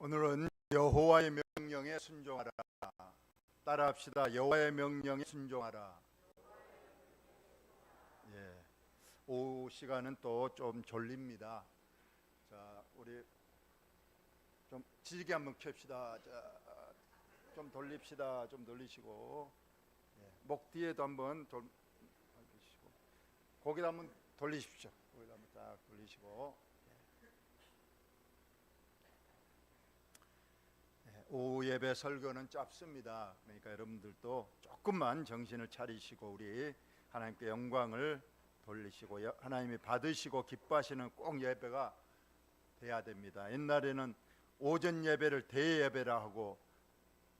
오늘은 여호와의 명령에 순종하라. 따라합시다. 여호와의 명령에 순종하라. 예, 오후 시간은 또 좀 졸립니다. 자, 우리 좀 지지개 한번 켭시다. 자, 좀 돌립시다. 좀 돌리시고, 목 뒤에도 한번 돌리시고, 고개도 한번 돌리십시오. 고개도 한번 딱 돌리시고. 오후 예배 설교는 짧습니다. 그러니까 여러분들도 조금만 정신을 차리시고 우리 하나님께 영광을 돌리시고 하나님이 받으시고 기뻐하시는 꼭 예배가 돼야 됩니다. 옛날에는 오전 예배를 대예배라 하고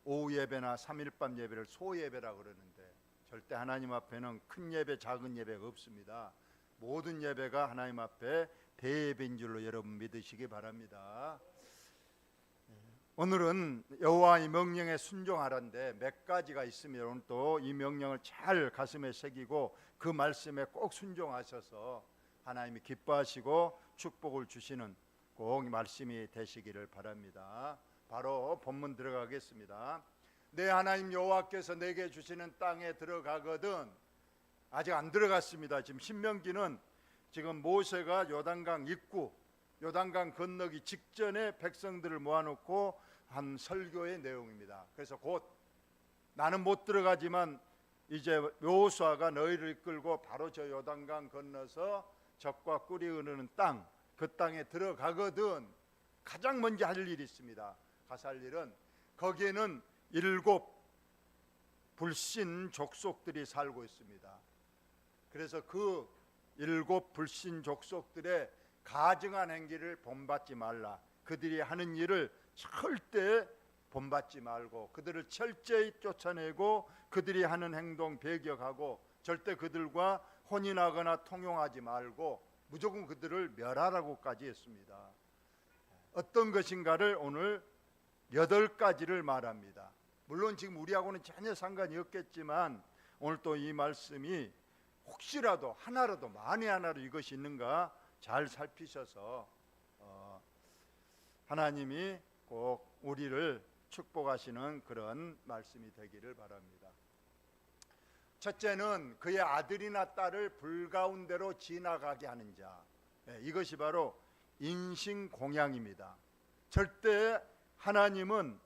오후 예배나 3일밤 예배를 소예배라 그러는데 절대 하나님 앞에는 큰 예배 작은 예배가 없습니다. 모든 예배가 하나님 앞에 대예배인 줄로 여러분 믿으시기 바랍니다. 오늘은 여호와의 명령에 순종하라는데 몇 가지가 있습니다. 오늘 또 이 명령을 잘 가슴에 새기고 그 말씀에 꼭 순종하셔서 하나님이 기뻐하시고 축복을 주시는 꼭 말씀이 되시기를 바랍니다. 바로 본문 들어가겠습니다. 내 하나님 여호와께서 내게 주시는 땅에 들어가거든. 아직 안 들어갔습니다. 지금 신명기는 지금 모세가 요단강 입구, 요단강 건너기 직전에 백성들을 모아놓고 한 설교의 내용입니다. 그래서 곧 나는 못 들어가지만 이제 여호수아가 너희를 이끌고 바로 저 요단강 건너서 적과 꿀이 흐르는 땅, 그 땅에 들어가거든 가장 먼저 할 일이 있습니다. 가서 할 일은 거기에는 7 불신 족속들이 살고 있습니다. 그래서 그 7 불신 족속들의 가증한 행기를 본받지 말라. 그들이 하는 일을 절대 본받지 말고 그들을 철저히 쫓아내고 그들이 하는 행동 배격하고 절대 그들과 혼인하거나 통용하지 말고 무조건 그들을 멸하라고까지 했습니다. 어떤 것인가를 오늘 8가지를 말합니다. 물론 지금 우리하고는 전혀 상관이 없겠지만 오늘 또 이 말씀이 혹시라도 하나라도 만에 하나로 이것이 있는가 잘 살피셔서 하나님이 꼭 우리를 축복하시는 그런 말씀이 되기를 바랍니다. 첫째는 그의 아들이나 딸을 불가운데로 지나가게 하는 자. 이것이 바로 인신공양입니다. 절대 하나님은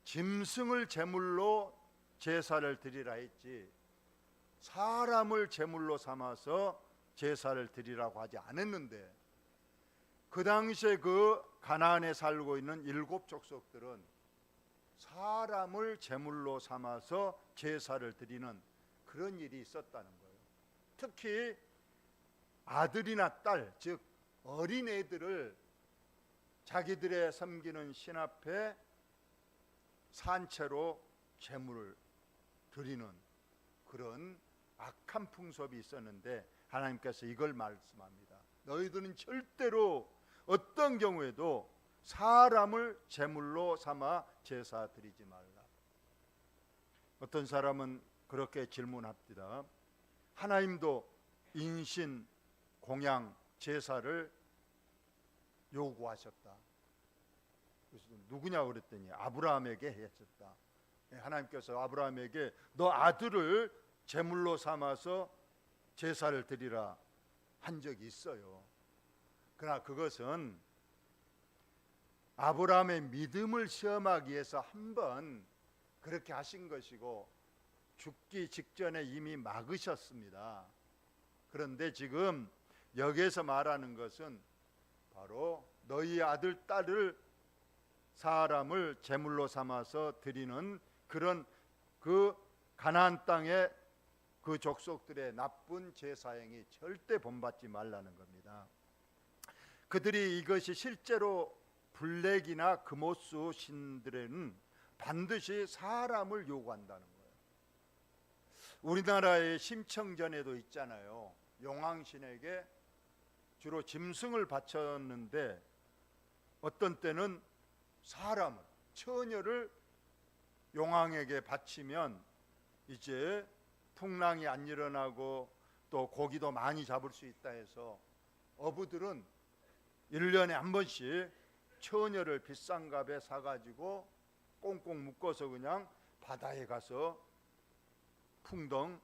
짐승을 제물로 제사를 드리라 했지 사람을 제물로 삼아서 제사를 드리라고 하지 않았는데 그 당시에 그 가나안에 살고 있는 7 족속들은 사람을 제물로 삼아서 제사를 드리는 그런 일이 있었다는 거예요. 특히 아들이나 딸, 즉 어린애들을 자기들의 섬기는 신 앞에 산채로 제물을 드리는 그런 악한 풍습이 있었는데 하나님께서 이걸 말씀합니다. 너희들은 절대로 어떤 경우에도 사람을 제물로 삼아 제사 드리지 말라. 어떤 사람은 그렇게 질문합니다. 하나님도 인신, 공양, 제사를 요구하셨다. 그래서 누구냐고 그랬더니 아브라함에게 했었다. 하나님께서 아브라함에게 너 아들을 제물로 삼아서 제사를 드리라 한 적이 있어요. 그러나 그것은 아브라함의 믿음을 시험하기 위해서 한번 그렇게 하신 것이고 죽기 직전에 이미 막으셨습니다. 그런데 지금 여기에서 말하는 것은 바로 너희 아들 딸을 사람을 제물로 삼아서 드리는 그런 그 가나안 땅의 그 족속들의 나쁜 제사행위 절대 본받지 말라는 겁니다. 그들이 이것이 실제로 블랙이나 금오수 신들에는 반드시 사람을 요구한다는 거예요. 우리나라의 심청전에도 있잖아요. 용왕신에게 주로 짐승을 바쳤는데 어떤 때는 사람을, 처녀를 용왕에게 바치면 이제 풍랑이 안 일어나고 또 고기도 많이 잡을 수 있다 해서 어부들은 1년에 한 번씩 처녀를 비싼 값에 사가지고 꽁꽁 묶어서 그냥 바다에 가서 풍덩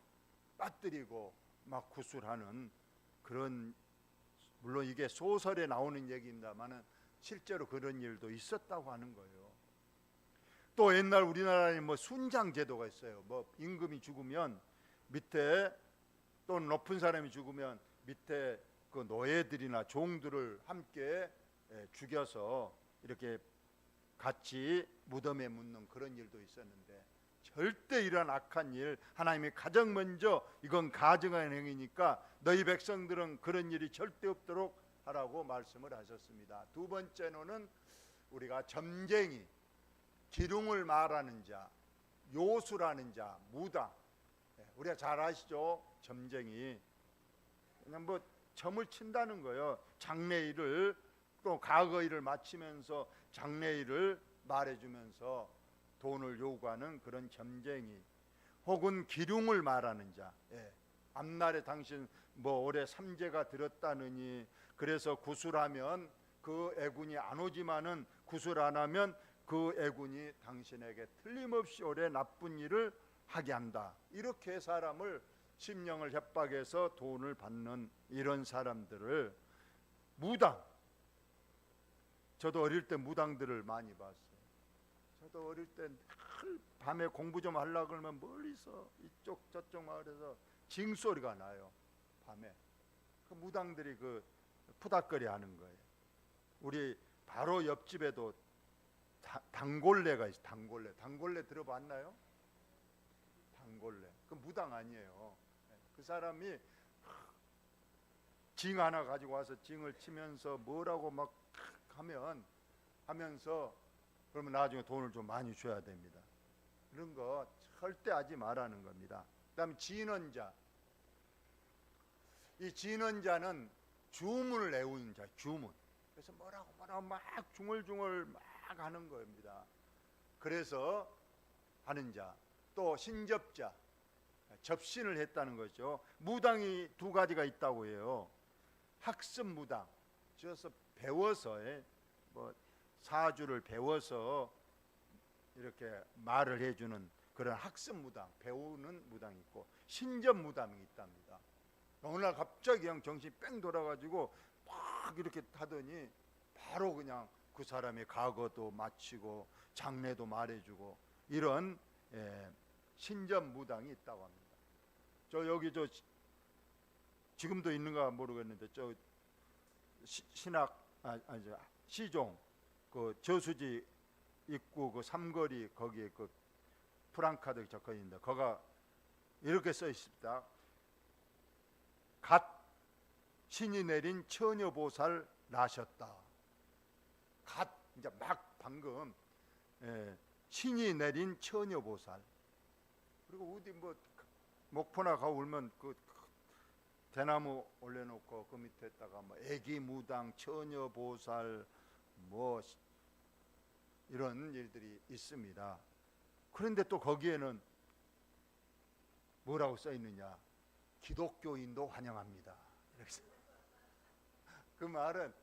빠뜨리고 막 구술하는 그런, 물론 이게 소설에 나오는 얘기입니다만은 실제로 그런 일도 있었다고 하는 거예요. 또 옛날 우리나라에 뭐 순장 제도가 있어요. 뭐 임금이 죽으면 밑에, 또 높은 사람이 죽으면 밑에 그 노예들이나 종들을 함께 죽여서 이렇게 같이 무덤에 묻는 그런 일도 있었는데, 절대 이런 악한 일, 하나님이 가장 먼저 이건 가증한 행위니까 너희 백성들은 그런 일이 절대 없도록 하라고 말씀을 하셨습니다. 두 번째로는 우리가 점쟁이, 기륭을 말하는 자, 요술하는 자, 무당, 우리가 잘 아시죠? 점쟁이, 그냥 뭐 점을 친다는 거예요. 장래일을, 또 과거일을 마치면서 장래일을 말해주면서 돈을 요구하는 그런 점쟁이, 혹은 기륭을 말하는 자, 앞날에 당신 뭐 올해 삼재가 들었다느니 그래서 구술하면 그 애군이 안 오지만은 구술 안 하면 그 애군이 당신에게 틀림없이 올해 나쁜 일을 하게 한다, 이렇게 사람을 심령을 협박해서 돈을 받는 이런 사람들을 무당, 저도 어릴 때 무당들을 많이 봤어요. 저도 어릴 때 밤에 공부 좀 하려고 그러면 멀리서 이쪽 저쪽 마을에서 징소리가 나요. 밤에 그 무당들이 그 푸닥거리 하는 거예요. 우리 바로 옆집에도 당골레가 있어요. 당골레 들어봤나요? 당골레, 그 무당 아니에요. 그 사람이 징 하나 가지고 와서 징을 치면서 뭐라고 막 하면서 그러면 나중에 돈을 좀 많이 줘야 됩니다. 그런 거 절대 하지 말라는 겁니다. 그다음에 진언자, 이 진언자는 주문을 외우는 자, 주문. 그래서 뭐라고 막 중얼중얼 막 하는 겁니다. 그래서 하는 자. 또 신접자, 접신을 했다는 거죠. 무당이 두 가지가 있다고 해요. 학습 무당, 저서 배워서 뭐 사주를 배워서 이렇게 말을 해주는 그런 학습 무당, 배우는 무당이 있고, 신접 무당이 있답니다. 어느 날 갑자기 그냥 정신이 뺑 돌아가지고 막 이렇게 하더니 바로 그냥 그 사람의 과거도 마치고 장래도 말해주고, 이런 신접 무당이 있다고 합니다. 저 여기 저 지금도 있는가 모르겠는데 저 신학 시종 그 저수지 입구 그 삼거리 거기에 그 프랑카드 적혀 있는데 거가 이렇게 써 있습니다. 갓 신이 내린 처녀보살 나셨다. 갓 이제 막 방금 신이 내린 처녀보살. 그리고 어디 뭐 목포나 가 울면 그 대나무 올려놓고 그 밑에다가 뭐 애기 무당, 처녀보살 뭐 이런 일들이 있습니다. 그런데 또 거기에는 뭐라고 써 있느냐? 기독교인도 환영합니다. 이렇게 그 말은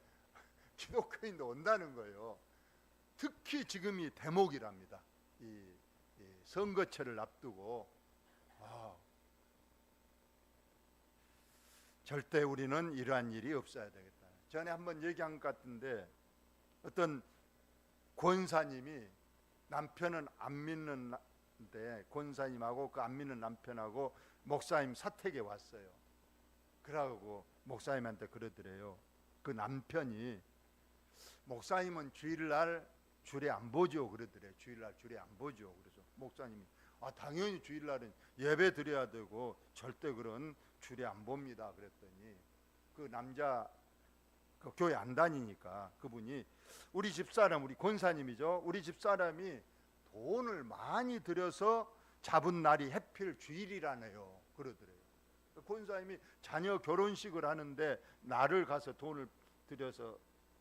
기독교인도 온다는 거예요. 특히 지금이 대목이랍니다. 이 선거철을 앞두고 절대 우리는 이러한 일이 없어야 되겠다. 전에 한번 얘기한 것 같은데 어떤 권사님이 남편은 안 믿는데 권사님하고 그 안 믿는 남편하고 목사님 사택에 왔어요. 그러고 목사님한테 그러더래요. 그 남편이 목사님은 주일날 주례 안 보죠 그러더래요. 주일날 주례 안 보죠. 그래서 목사님이 당연히 주일날은 예배 드려야 되고 절대 그런 주례 안 봅니다. 그랬더니 그 남자 그 교회 안 다니니까 그분이 우리 집사람, 우리 권사님이죠. 우리 집사람이 돈을 많이 들여서 잡은 날이 해필 주일이라네요. 그러더래요. 그 권사님이 자녀 결혼식을 하는데 날을 가서 돈을 들여서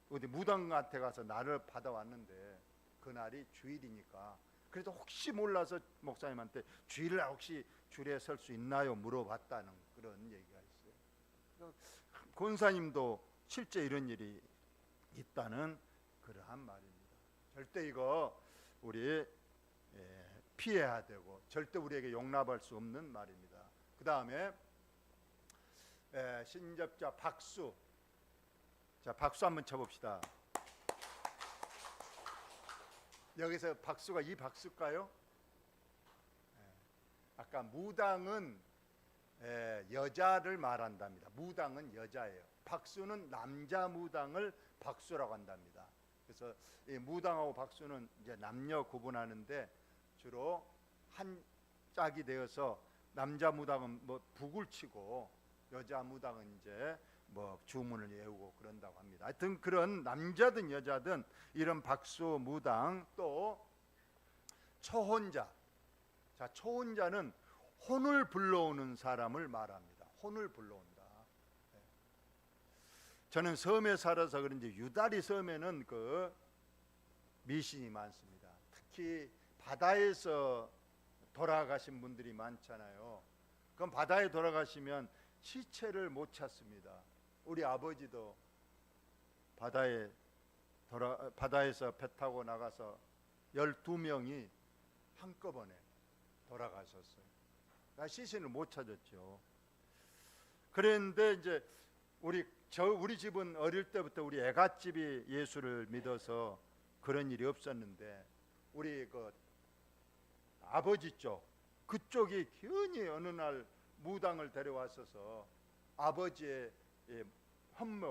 어디 무당한테 가서 날을 받아왔는데 그날이 주일이니까 그래도 혹시 몰라서 목사님한테 주일날 혹시 주례에 설 수 있나요? 물어봤다는 그런 얘기가 있어요. 권사님도 실제 이런 일이 있다는 그러한 말입니다. 절대 이거 우리 피해야 되고 절대 우리에게 용납할 수 없는 말입니다. 그 다음에 신접자 박수. 자, 박수 한번 쳐봅시다. 여기서 박수가 이 박수일까요? 아까 무당은 여자를 말한답니다. 무당은 여자예요. 박수는 남자 무당을 박수라고 한답니다. 그래서 이 무당하고 박수는 이제 남녀 구분하는데 주로 한 짝이 되어서 남자 무당은 뭐 북을 치고 여자 무당은 이제 뭐 주문을 외우고 그런다고 합니다. 하여튼 그런 남자든 여자든 이런 박수 무당. 또 초혼자. 자, 초혼자는 혼을 불러오는 사람을 말합니다. 혼을 불러온다. 저는 섬에 살아서 그런지 유달리 섬에는 그 미신이 많습니다. 특히 바다에서 돌아가신 분들이 많잖아요. 그럼 바다에 돌아가시면 시체를 못 찾습니다. 우리 아버지도 바다에서 배 타고 나가서 12명이 한꺼번에 돌아가셨어요. 시신을 못 찾았죠. 그런데 이제 우리 집은 어릴 때부터 우리 애갓집이 예수를 믿어서 그런 일이 없었는데 우리 그 아버지 그쪽이 괜히 어느 날 무당을 데려왔어서 아버지의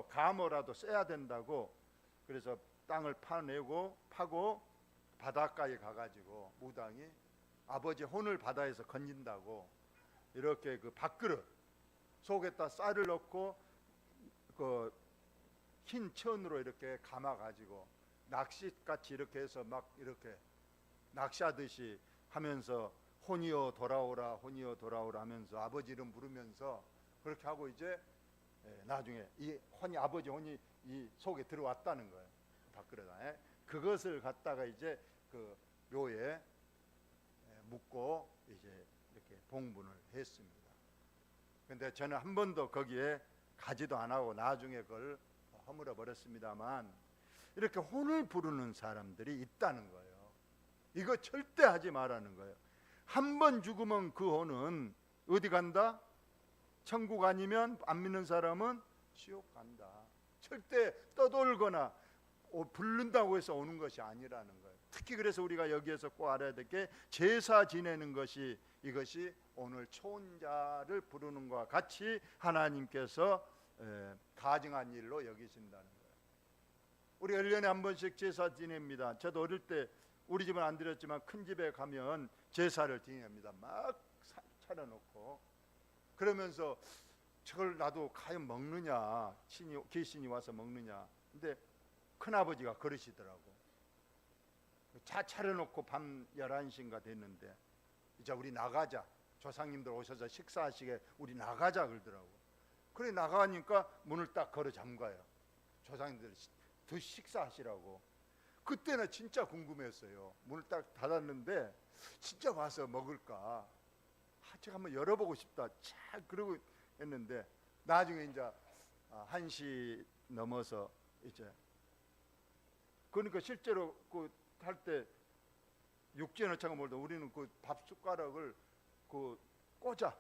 감호라도 써야 된다고, 그래서 땅을 파고 바닷가에 가가지고 무당이 아버지 혼을 바다에서 건진다고 이렇게 그 밥그릇 속에다 쌀을 넣고 그 흰 천으로 이렇게 감아가지고 낚싯같이 이렇게 해서 막 이렇게 낚시하듯이 하면서 혼이여 돌아오라, 혼이여 돌아오라 하면서 아버지 이름 부르면서 그렇게 하고 이제 나중에 이 아버지 혼이 이 속에 들어왔다는 거예요. 밥그릇에 그것을 갖다가 이제 그 묘에 묻고 이제 이렇게 봉분을 했습니다. 근데 저는 한 번도 거기에 가지도 안 하고 나중에 그걸 허물어 버렸습니다만 이렇게 혼을 부르는 사람들이 있다는 거예요. 이거 절대 하지 말라는 거예요. 한 번 죽으면 그 혼은 어디 간다? 천국 아니면 안 믿는 사람은 지옥 간다. 절대 떠돌거나 부른다고 해서 오는 것이 아니라는 거예요. 특히 그래서 우리가 여기에서 꼭 알아야 될 게 제사 지내는 것이 이것이 오늘 초혼자를 부르는 것과 같이 하나님께서 가증한 일로 여기신다는 거예요. 우리 1년에 한 번씩 제사 지냅니다. 저도 어릴 때 우리 집은 안 드렸지만 큰 집에 가면 제사를 지냅니다. 막 차려놓고 그러면서 저걸 나도 과연 먹느냐, 귀신이 와서 먹느냐. 근데 큰아버지가 그러시더라고. 차려놓고 밤 11시인가 됐는데 이제 우리 나가자, 조상님들 오셔서 식사하시게 우리 나가자 그러더라고. 그래 나가니까 문을 딱 걸어 잠가요. 조상님들 식사하시라고. 그때는 진짜 궁금했어요. 문을 딱 닫았는데 진짜 와서 먹을까, 제가 한번 열어보고 싶다 그러고 했는데 나중에 이제 1시 넘어서 이제 그러니까 실제로 그 할 때 육지에 넣자고 몰도 우리는 그 밥 숟가락을 그 꽂아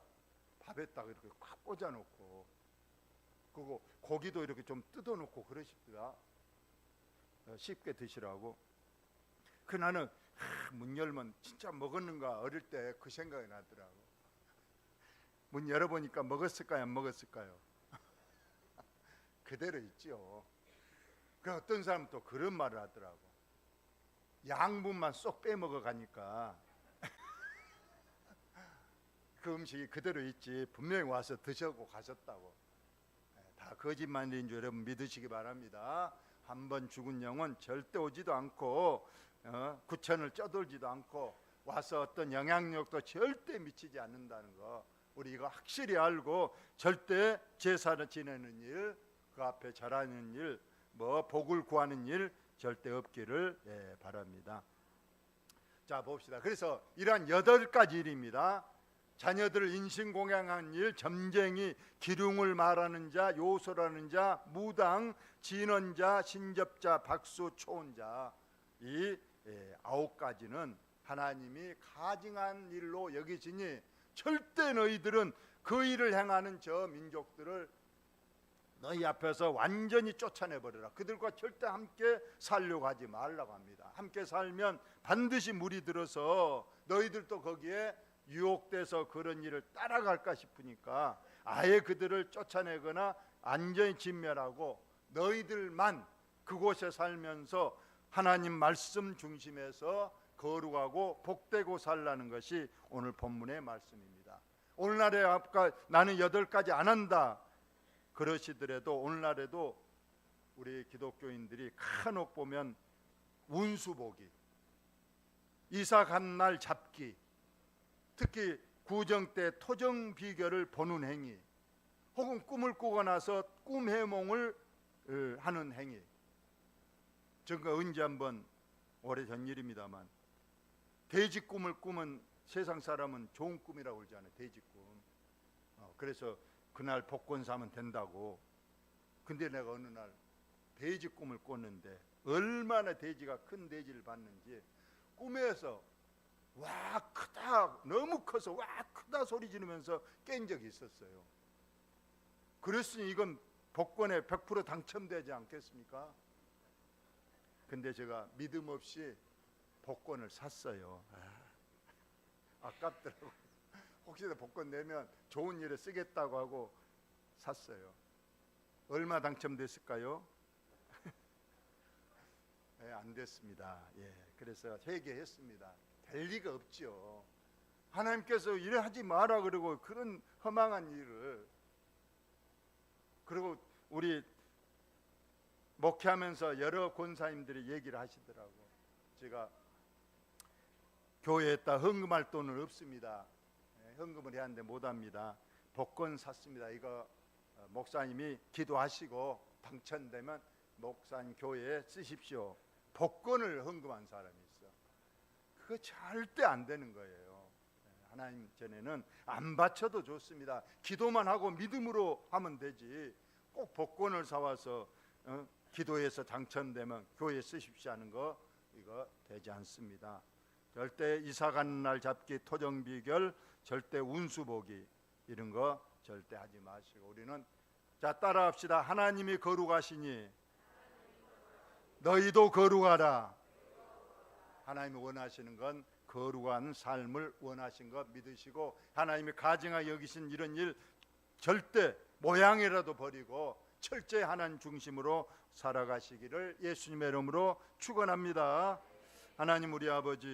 밥에다가 이렇게 꽉 꽂아 놓고 그리고 고기도 이렇게 좀 뜯어 놓고 그러십니다. 쉽게 드시라고. 그 나는 문 열면 진짜 먹었는가 어릴 때 그 생각이 나더라고. 문 열어보니까 먹었을까요 안 먹었을까요? 그대로 있죠. 그 어떤 사람은 또 그런 말을 하더라고. 양분만 쏙 빼먹어 가니까 그 음식이 그대로 있지 분명히 와서 드셔고 가셨다고. 다 거짓말인 줄 여러분 믿으시기 바랍니다. 한번 죽은 영은 절대 오지도 않고 구천을 쪄돌지도 않고 와서 어떤 영향력도 절대 미치지 않는다는 거 우리 이거 확실히 알고 절대 제사를 지내는 일, 그 앞에 절하는 일, 뭐 복을 구하는 일 절대 없기를 바랍니다. 자 봅시다. 그래서 이러한 8가지 일입니다. 자녀들을 인신공양한 일, 점쟁이, 기륭을 말하는 자, 요소라는 자, 무당, 진언자, 신접자, 박수, 초혼자, 이 9가지는 하나님이 가증한 일로 여기시니 절대 너희들은 그 일을 행하는 저 민족들을 너희 앞에서 완전히 쫓아내버려라. 그들과 절대 함께 살려고 하지 말라고 합니다. 함께 살면 반드시 물이 들어서 너희들도 거기에 유혹돼서 그런 일을 따라갈까 싶으니까 아예 그들을 쫓아내거나 완전히 진멸하고 너희들만 그곳에 살면서 하나님 말씀 중심에서 거룩하고 복되고 살라는 것이 오늘 본문의 말씀입니다. 오늘날에 아까 나는 8가지 안 한다 그러시더라도 오늘날에도 우리 기독교인들이 간혹 보면 운수보기, 이사 간 날 잡기, 특히 구정 때 토정 비결을 보는 행위, 혹은 꿈을 꾸고 나서 꿈 해몽을 하는 행위. 제가 언제 한번 오래전 일입니다만 돼지 꿈을 꾸면 세상 사람은 좋은 꿈이라고 그러잖아요. 돼지 꿈. 그래서 그날 복권 사면 된다고. 근데 내가 어느 날 돼지 꿈을 꿨는데 얼마나 돼지가 큰 돼지를 봤는지 꿈에서 와 크다, 너무 커서 와 크다 소리 지르면서 깬 적이 있었어요. 그랬으니 이건 복권에 100% 당첨되지 않겠습니까? 근데 제가 믿음 없이 복권을 샀어요. 아깝더라고요. 혹시나 복권 내면 좋은 일에 쓰겠다고 하고 샀어요. 얼마 당첨됐을까요? 네, 안 됐습니다. 그래서 회개했습니다. 될 리가 없죠. 하나님께서 이래 하지 마라 그러고 그런 허망한 일을. 그리고 우리 목회하면서 여러 권사님들이 얘기를 하시더라고. 제가 교회에다 헌금할 돈은 없습니다. 헌금을 해야 하는데 못합니다. 복권 샀습니다. 이거 목사님이 기도하시고 당첨되면 목사님 교회에 쓰십시오. 복권을 헌금한 사람이 있어. 그거 절대 안 되는 거예요. 하나님 전에는 안 바쳐도 좋습니다. 기도만 하고 믿음으로 하면 되지. 꼭 복권을 사와서 기도해서 당첨되면 교회에 쓰십시오 하는 거 이거 되지 않습니다. 절대 이사 가는 날 잡기, 토정 비결, 절대 운수 보기 이런 거 절대 하지 마시고 우리는 자 따라합시다. 하나님이 거룩하시니 너희도 거룩하라. 하나님이 원하시는 건 거룩한 삶을 원하신 것 믿으시고 하나님이 가증하게 여기신 이런 일 절대 모양이라도 버리고 철저히 하나님 중심으로 살아가시기를 예수님의 이름으로 축원합니다. 하나님 우리 아버지